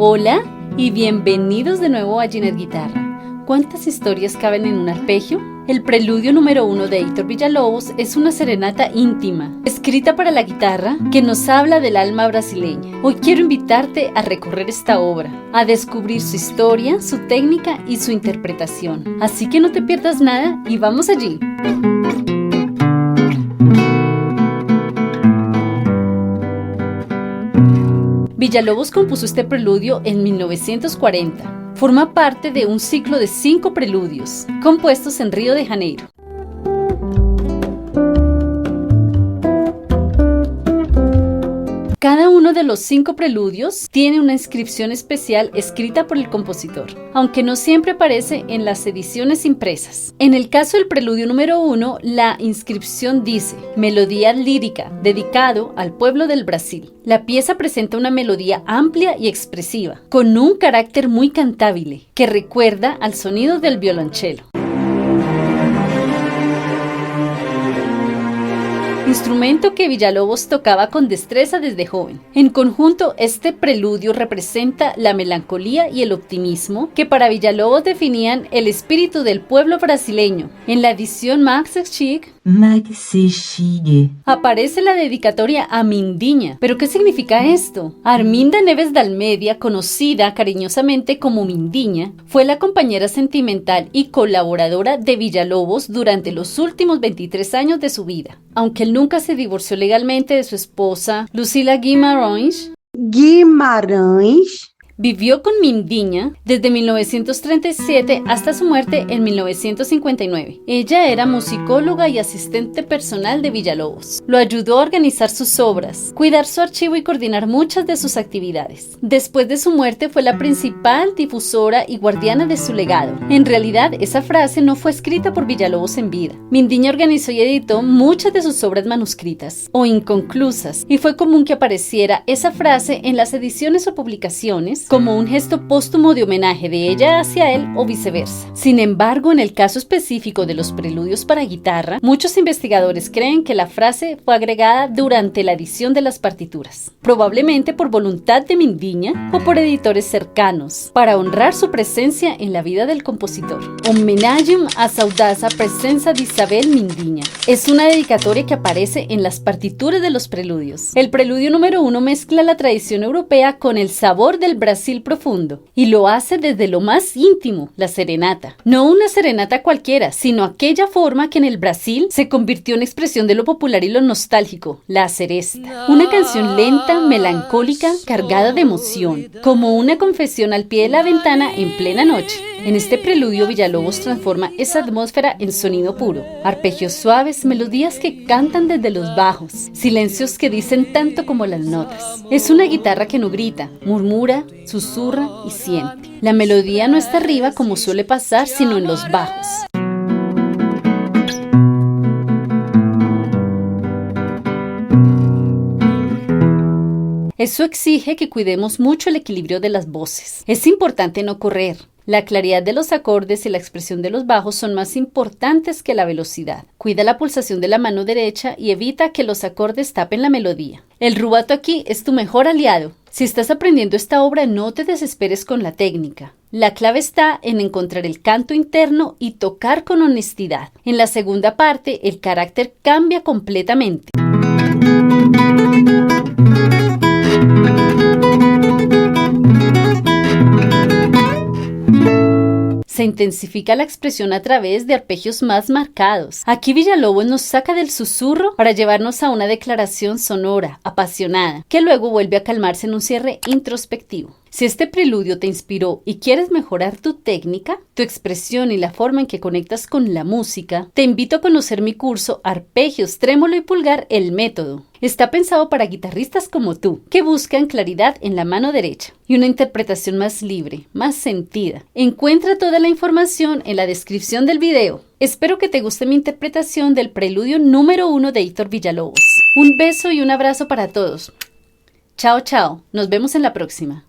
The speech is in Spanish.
Hola y bienvenidos de nuevo a Jineth Guitarra. ¿Cuántas historias caben en un arpegio? El Preludio número 1 de Heitor Villa-Lobos es una serenata íntima, escrita para la guitarra, que nos habla del alma brasileña. Hoy quiero invitarte a recorrer esta obra, a descubrir su historia, su técnica y su interpretación. Así que no te pierdas nada y vamos allí. Villa-Lobos compuso este preludio en 1940. Forma parte de un ciclo de 5 preludios, compuestos en Río de Janeiro. Cada uno de los 5 preludios tiene una inscripción especial escrita por el compositor, aunque no siempre aparece en las ediciones impresas. En el caso del preludio número 1, la inscripción dice: melodía lírica, dedicado al pueblo del Brasil. La pieza presenta una melodía amplia y expresiva, con un carácter muy cantable, que recuerda al sonido del violonchelo. Instrumento que Villa-Lobos tocaba con destreza desde joven. En conjunto, este preludio representa la melancolía y el optimismo que para Villa-Lobos definían el espíritu del pueblo brasileño. En la edición Maxi Chic aparece la dedicatoria a Mindinha. ¿Pero qué significa esto? Arminda Neves Dalmedia, conocida cariñosamente como Mindinha, fue la compañera sentimental y colaboradora de Villa-Lobos durante los últimos 23 años de su vida. Aunque él nunca se divorció legalmente de su esposa, Lucila Guimarães, vivió con Mindinha desde 1937 hasta su muerte en 1959. Ella era musicóloga y asistente personal de Villa-Lobos. Lo ayudó a organizar sus obras, cuidar su archivo y coordinar muchas de sus actividades. Después de su muerte fue la principal difusora y guardiana de su legado. En realidad, esa frase no fue escrita por Villa-Lobos en vida. Mindinha organizó y editó muchas de sus obras manuscritas o inconclusas, y fue común que apareciera esa frase en las ediciones o publicaciones como un gesto póstumo de homenaje de ella hacia él o viceversa. Sin embargo, en el caso específico de los preludios para guitarra, muchos investigadores creen que la frase fue agregada durante la edición de las partituras, probablemente por voluntad de Mindinha o por editores cercanos, para honrar su presencia en la vida del compositor. Homenaje a saudosa presença de Isabel Mindinha es una dedicatoria que aparece en las partituras de los preludios. El preludio número 1 mezcla la tradición europea con el sabor del Brasil profundo, y lo hace desde lo más íntimo, la serenata. No una serenata cualquiera, sino aquella forma que en el Brasil se convirtió en expresión de lo popular y lo nostálgico, la seresta. Una canción lenta, melancólica, cargada de emoción, como una confesión al pie de la ventana en plena noche. En este preludio, Villa-Lobos transforma esa atmósfera en sonido puro. Arpegios suaves, melodías que cantan desde los bajos, silencios que dicen tanto como las notas. Es una guitarra que no grita, murmura, susurra y siente. La melodía no está arriba como suele pasar, sino en los bajos. Eso exige que cuidemos mucho el equilibrio de las voces. Es importante no correr. La claridad de los acordes y la expresión de los bajos son más importantes que la velocidad. Cuida la pulsación de la mano derecha y evita que los acordes tapen la melodía. El rubato aquí es tu mejor aliado. Si estás aprendiendo esta obra, no te desesperes con la técnica. La clave está en encontrar el canto interno y tocar con honestidad. En la segunda parte, el carácter cambia completamente. Se intensifica la expresión a través de arpegios más marcados. Aquí Villa-Lobos nos saca del susurro para llevarnos a una declaración sonora, apasionada, que luego vuelve a calmarse en un cierre introspectivo. Si este preludio te inspiró y quieres mejorar tu técnica, tu expresión y la forma en que conectas con la música, te invito a conocer mi curso Arpegios, trémolo y pulgar, el método. Está pensado para guitarristas como tú, que buscan claridad en la mano derecha y una interpretación más libre, más sentida. Encuentra toda la información en la descripción del video. Espero que te guste mi interpretación del preludio número 1 de Heitor Villa-Lobos. Un beso y un abrazo para todos. Chao, chao. Nos vemos en la próxima.